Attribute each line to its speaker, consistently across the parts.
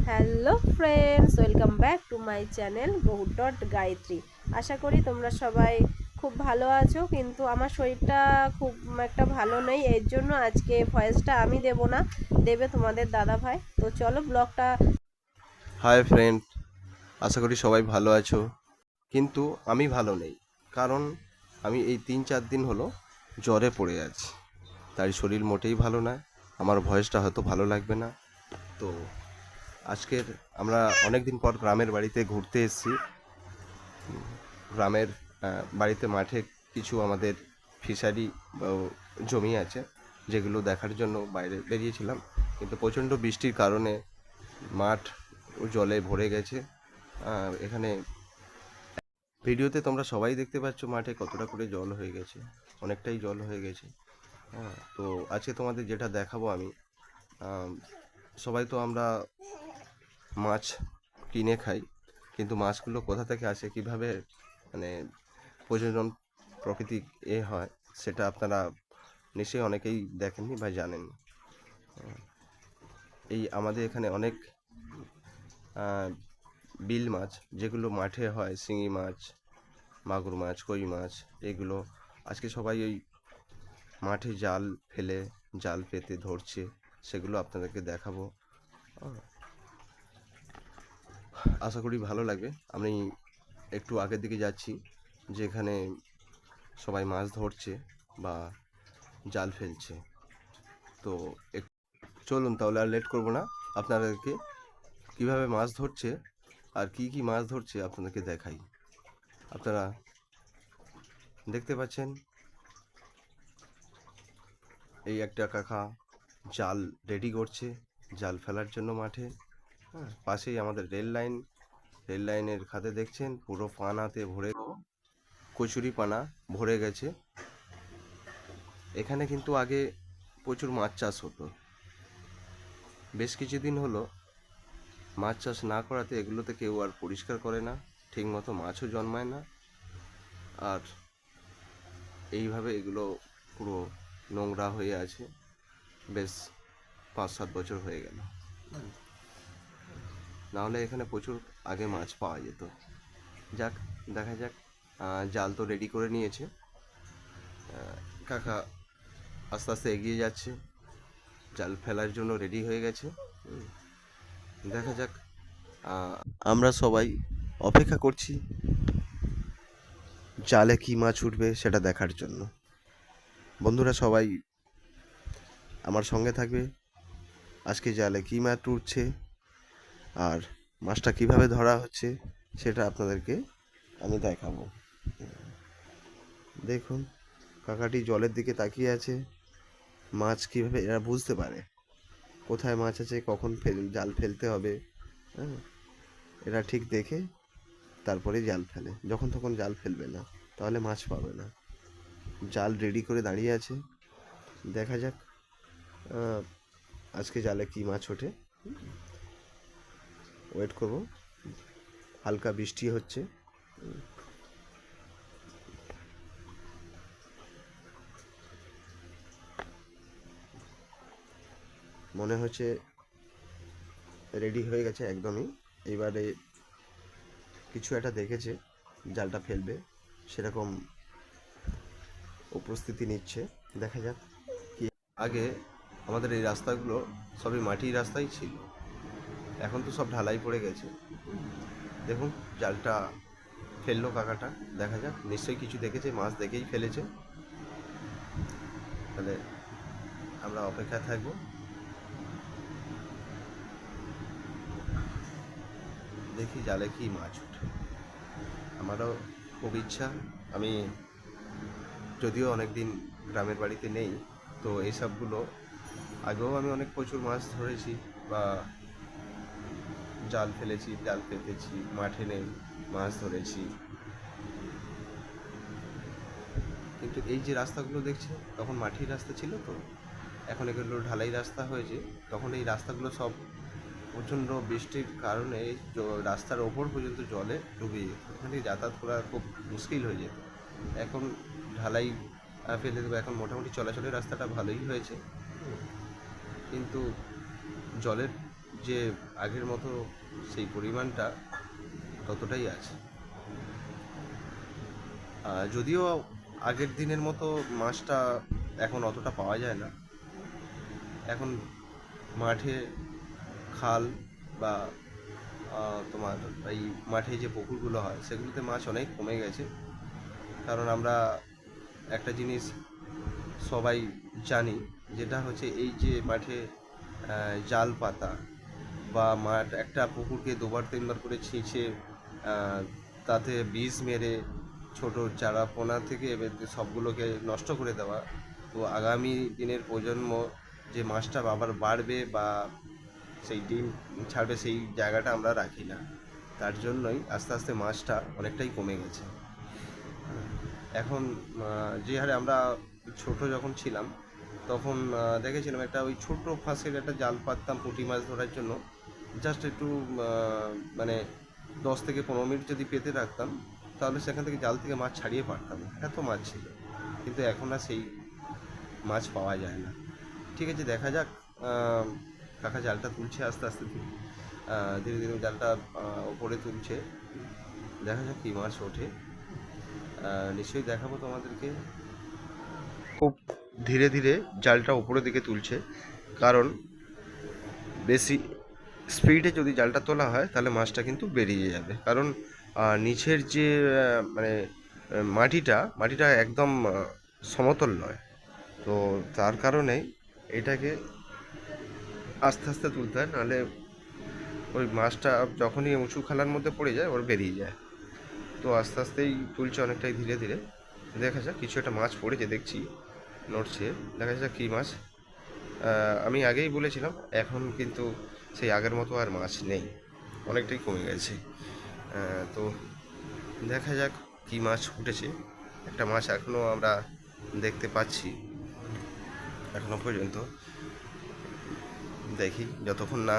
Speaker 1: Hello friends, welcome back to my channel gaitri। আশা করি তোমরা সবাই খুব ভালো আছো, কিন্তু আমার শরীরটা খুব একটা ভালো নেই। এর জন্য আজকে ভয়েসটা আমি দেব না, দেবে তোমাদের দাদা ভাই। তো চলো ব্লগটা।
Speaker 2: হাই ফ্রেন্ড, আশা করি সবাই ভালো আছো। কিন্তু আমি ভালো নেই, কারণ আমি এই 3-4 দিন হলো জ্বরে পড়ে আছি। তাই শরীর মোটেই ভালো নয়। আমার ভয়েসটা হয়তো ভালো লাগবে না। তো আজকের আমরা অনেক দিন পর গ্রামের বাড়িতে ঘুরতে এসেছি। গ্রামের বাড়িতে মাঠে কিছু আমাদের ফিশারি জমি আছে, যেগুলো দেখার জন্য বাইরে বেরিয়েছিলাম। কিন্তু প্রচণ্ড বৃষ্টির কারণে মাঠ জলে ভরে গেছে। এখানে ভিডিওতে তোমরা সবাই দেখতে পাচ্ছ মাঠে কতটা করে জল হয়ে গেছে, অনেকটাই জল হয়ে গেছে। হ্যাঁ, তো আজকে তোমাদের যেটা দেখাবো আমি, আম, সবাই তো আমরা মাছ কিনে খাই, কিন্তু মাছগুলো কোথা থেকে আসে, কিভাবে মানে প্রজনন প্রকৃতি হয়, সেটা আপনারা নিশ্চয়ই অনেকেই দেখেননি বা জানেন না। এই আমাদের এখানে অনেক আহ, বিল মাছ, যেগুলো মাঠে হয়, শিঙি মাছ, মাগুর মাছ, কই মাছ, এগুলো আজকে সবাই ওই মাঠে জাল ফেলে জাল পেতে ধরছে, সেগুলো আপনাদেরকে দেখাবো। আহ, আশা করি ভালো লাগবে। আমি একটু আগের দিকে যাচ্ছি, যেখানে সবাই মাছ ধরছে বা জাল ফেলছে। তো চলুন তাহলে, আর লেট করবো না, আপনাদেরকে কিভাবে মাছ ধরছে আর কি কি মাছ ধরছে আপনাদেরকে দেখাই। আপনারা দেখতে পাচ্ছেন এই একটা কাকা জাল রেডি করছে জাল ফেলার জন্য মাঠে। হ্যাঁ, পাশেই আমাদের রেল লাইন, রেল লাইনের খাতে দেখছেন পুরো পানাতে ভরে, কচুরি পানা ভরে গেছে। এখানে কিন্তু আগে প্রচুর মাছ চাষ হতো। বেশ কিছুদিন হলো মাছ চাষ না করাতে এগুলোতে কেউ আর পরিষ্কার করে না, ঠিকমতো মাছও জন্মায় না। আর এইভাবে এগুলো পুরো নোংরা হয়ে আছে, বেশ 5-7 বছর হয়ে গেল। নাহলে এখানে প্রচুর আগে মাছ পাওয়া যেত। যাক, দেখা যাক। জাল তো রেডি করে নিয়েছে কাকা, আস্তে আস্তে এগিয়ে যাচ্ছে, জাল ফেলার জন্য রেডি হয়ে গেছে। দেখা যাক। আমরা সবাই অপেক্ষা করছি জালে কী মাছ উঠবে সেটা দেখার জন্য। বন্ধুরা সবাই আমার সঙ্গে থাকবে। আজকে জালে কী মাছ উঠছে আর মাছটা কিভাবে ধরা হচ্ছে সেটা আপনাদেরকে আমি দেখাবো। দেখুন, কাকাটি জলের দিকে তাকিয়ে আছে। মাছ কিভাবে এরা বুঝতে পারে কোথায় মাছ আছে, কখন জাল ফেলতে হবে। হ্যাঁ, এরা ঠিক দেখে তারপরে জাল ফেলে, যখন তখন জাল ফেলবে না, তাহলে মাছ পাবে না। জাল রেডি করে দাঁড়িয়ে আছে, দেখা যাক আজকে জালে কি মাছ ওঠে। ওয়েট করব। হালকা বৃষ্টি হচ্ছে। মনে হচ্ছে রেডি হয়ে গেছে একদমই। এবারে কিছু একটা দেখেছে জালটা ফেলবে, সেরকম উপস্থিতি নিচ্ছে। দেখা যাক কি। আগে আমাদের এই রাস্তাগুলো সবই মাটির রাস্তাই ছিল, এখন তো সব ঢালাই পড়ে গেছে। দেখুন জালটা ফেললো কাকাটা, দেখা যাক, নিশ্চয়ই কিছু দেখেছে, মাছ দেখেই ফেলেছে। তাহলে আমরা অপেক্ষায় থাকবো, দেখি জালে কি মাছ ওঠে। আমারও খুব ইচ্ছা। আমি যদিও অনেক দিন গ্রামের বাড়িতে নেই, তো এইসবগুলো আগেও আমি অনেক প্রচুর মাছ ধরেছি বা জাল ফেলেছি, জাল পেতেছি, মাঠে নেই মাছ ধরেছি। কিন্তু এই যে রাস্তাগুলো দেখছি, তখন মাটির রাস্তা ছিল, তো এখন এগুলো ঢালাই রাস্তা হয়েছে। তখন এই রাস্তাগুলো সব প্রচণ্ড বৃষ্টির কারণে রাস্তার ওপর পর্যন্ত জলে ডুবে যেত, ওখানে যাতায়াত করা খুব মুশকিল হয়ে যেত। এখন ঢালাই ফেলে দেবো, এখন মোটামুটি চলাচলের রাস্তাটা ভালোই হয়েছে। কিন্তু জলের যে আগের মতো সেই পরিমাণটা ততটাই আছে। যদিও আগের দিনের মতো মাছটা এখন অতটা পাওয়া যায় না। এখন মাঠে খাল বা তোমার এই মাঠে যে পুকুরগুলো হয় সেগুলোতে মাছ অনেক কমে গেছে। কারণ আমরা একটা জিনিস সবাই জানি, যেটা হচ্ছে এই যে মাঠে জাল পাতা বা মাঠ একটা পুকুরকে দুবার তিনবার করে ছিঁচে আহ, তাতে বিষ মেরে ছোট চারা পোনা থেকে এবার সবগুলোকে নষ্ট করে দেওয়া, তো আগামী দিনের প্রজন্ম যে মাছটা আবার বাড়বে বা সেই ডিম ছাড়বে সেই জায়গাটা আমরা রাখি না। তার জন্যই আস্তে আস্তে মাছটা অনেকটাই কমে গেছে। এখন যে হারে আমরা ছোট যখন ছিলাম তখন দেখেছিলাম একটা ওই ছোট ফাঁসের একটা জাল পাততাম পুঁটি মাছ ধরার জন্য। জাস্ট একটু মানে 10 থেকে 15 মিনিট যদি পেতে রাখতাম তাহলে সেখান থেকে জাল থেকে মাছ ছাড়িয়ে পারতাম, এত মাছ ছিল। কিন্তু এখন আর সেই মাছ পাওয়া যায় না। ঠিক আছে, দেখা যাক। কাকা জালটা তুলছে আস্তে আস্তে, ধীরে ধীরে জালটা ওপরে তুলছে। দেখা যাক কী মাছ ওঠে, নিশ্চয়ই দেখাবো তোমাদেরকে। খুব ধীরে ধীরে জালটা উপরের দিকে তুলছে, কারণ বেশি স্পিডে যদি জালটা তোলা হয় তাহলে মাছটা কিন্তু বেরিয়ে যাবে। কারণ নিচের যে মানে মাটিটা একদম সমতল নয়, তো তার কারণেই এটাকে আস্তে আস্তে তুলতে হয়, নাহলে ওই মাছটা যখনই উঁচু খালার মধ্যে পড়ে যায় ওর বেরিয়ে যায়। তো আস্তে আস্তেই তুলছে অনেকটাই ধীরে ধীরে। দেখা যাক, কিছু একটা মাছ পড়েছে দেখছি, নড়ছে। দেখা যাক কী মাছ। আমি আগেই বলেছিলাম এখন কিন্তু সেই আগের মতো আর মাছ নেই, অনেকটাই কমে গেছে। তো দেখা যাক কী মাছ উঠেছে। একটা মাছ এখনও আমরা দেখতে পাচ্ছি এখনো পর্যন্ত। দেখি, যতক্ষণ না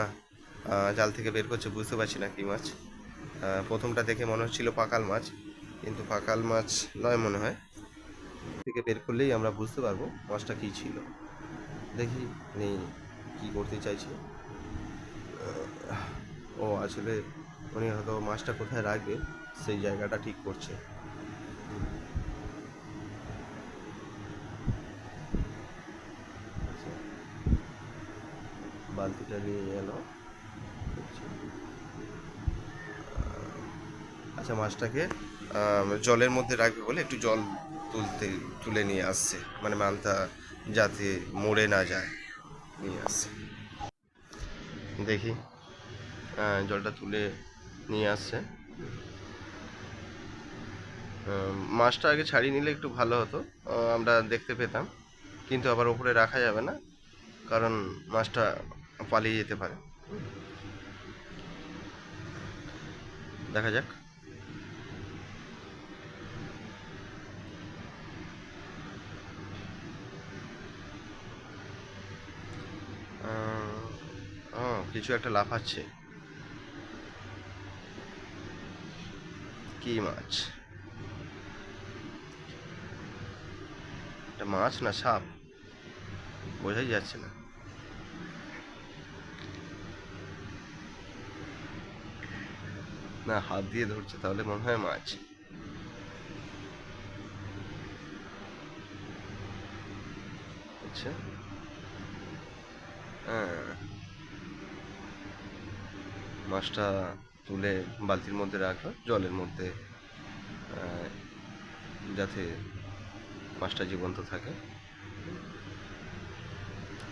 Speaker 2: জাল থেকে বের করছে বুঝতে পারছি না কী মাছ। প্রথমটা দেখে মনে হচ্ছিল পাকাল মাছ, কিন্তু পাকাল মাছ নয় মনে হয়। থেকে বের করলেই আমরা বুঝতে পারবো মাছটা কী ছিল। দেখি উনি কী করতে চাইছে। ও আসলে উনি হয়তো মাছটা কোথায় রাখবে সেই জায়গাটা ঠিক করছে। আচ্ছা, বালতিটা নিয়ে এলো। আচ্ছা, মাছটাকে জলের মধ্যে রাখবে বলে একটু জল তুলে নিয়ে আসছে, মানে মালটা যাতে মরে না যায় নিয়ে আসছে। দেখি, জলটা তুলে নিয়ে আসছে। মাছটা আগে ছাড়িয়ে নিলে একটু ভালো হতো, আমরা দেখতে পেতাম। কিন্তু আবার ওপরে রাখা যাবে না, কারণ মাছটা পালিয়ে যেতে পারে। দেখা যাক। কিছু একটা লাফাচ্ছে। কি মাছ? এটা মাছ না সাপ বোঝাই যাচ্ছে না। না, হাত দিয়ে ধরছে, তাহলে মনে হয় মাছ। আচ্ছা, হ্যাঁ, মাছটা তুলে বালতির মধ্যে রাখলো, জলের মধ্যে, যাতে মাছটা জীবন্ত থাকে।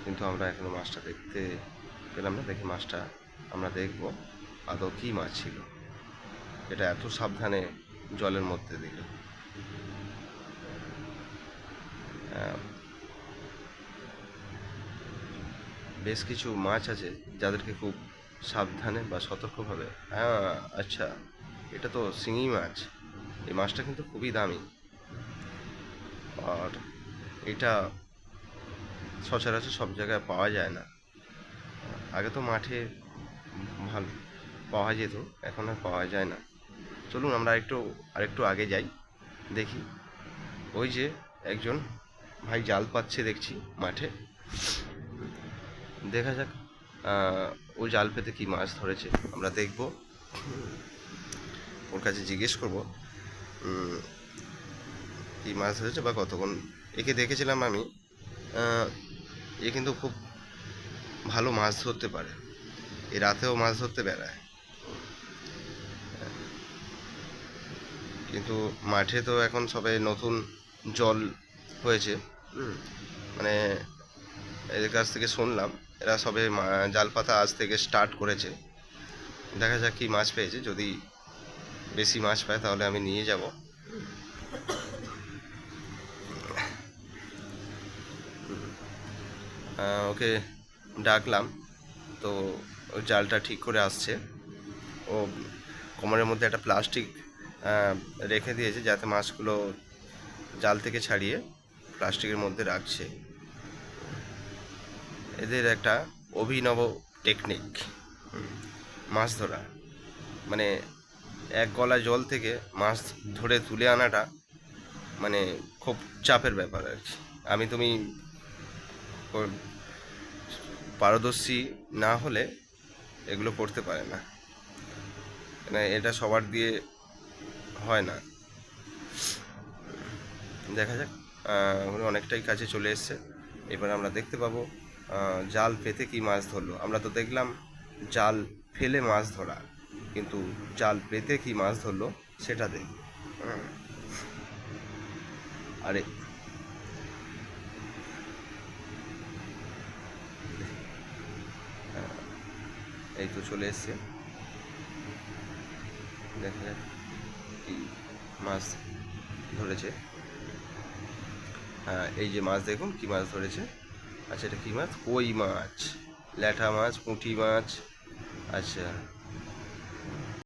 Speaker 2: কিন্তু আমরা এখনো মাছটা দেখতে পেলাম না। দেখি মাছটা আমরা দেখব আদৌ কী মাছ ছিল, এটা এত সাবধানে জলের মধ্যে দিল। বেশ কিছু মাছ আছে যাদেরকে খুব সাবধানে বা সতর্কভাবে, আচ্ছা, এটা তো শিঙি মাছ। এই মাছটা কিন্তু খুবই দামি, আর এটা সচরাচর সব জায়গায় পাওয়া যায় না। আগে তো মাঠে ভালো পাওয়া যেত, এখন আর পাওয়া যায় না। চলুন আমরা আরেকটু আগে যাই, দেখি। ওই যে একজন ভাই জাল পাচ্ছে দেখছি মাঠে। দেখা যাক ও জাল পেতে কি মাছ ধরেছে আমরা দেখব, ওর কাছে জিজ্ঞেস করবো কি মাছ ধরেছে বা কতক্ষণ। একে দেখেছিলাম আমি, এ কিন্তু খুব ভালো মাছ ধরতে পারে, এ রাতেও মাছ ধরতে বেড়ায়। কিন্তু মাঠে তো এখন সবে নতুন জল হয়েছে, মানে এদের কাছ থেকে শুনলাম এরা সবে জাল পাতা আজ থেকে স্টার্ট করেছে। দেখা যাক কী মাছ পেয়েছে, যদি বেশি মাছ পায় তাহলে আমি নিয়ে যাব। ওকে ডাকলাম, তো ওই জালটা ঠিক করে আসছে। ও কোমরের মধ্যে একটা প্লাস্টিক রেখে দিয়েছে, যাতে মাছগুলো জাল থেকে ছাড়িয়ে প্লাস্টিকের মধ্যে রাখছে। এদের একটা অভিনব টেকনিক মাছ ধরা, মানে এক গলা জল থেকে মাছ ধরে তুলে আনাটা মানে খুব চাপের ব্যাপার আর কি। তুমি পারদর্শী না হলে এগুলো করতে পারে না, মানে এটা সবার দিয়ে হয় না। দেখা যাক, অনেকটাই কাছে চলে এসছে। এবার আমরা দেখতে পাবো জাল পেতে কি মাছ ধরলো। আমরা তো দেখলাম জাল ফেলে মাছ ধরা, কিন্তু জাল পেতে কি মাছ ধরলো সেটা দেখ। আরে এই তো চলে এসছে, দেখা যাক কি মাছ ধরেছে। হ্যাঁ, এই যে মাছ দেখুন কি মাছ ধরেছে। আচ্ছা, এটা কি মাছ? কই মাছ, ল্যাঠা মাছ, পুঁটি মাছ। আচ্ছা,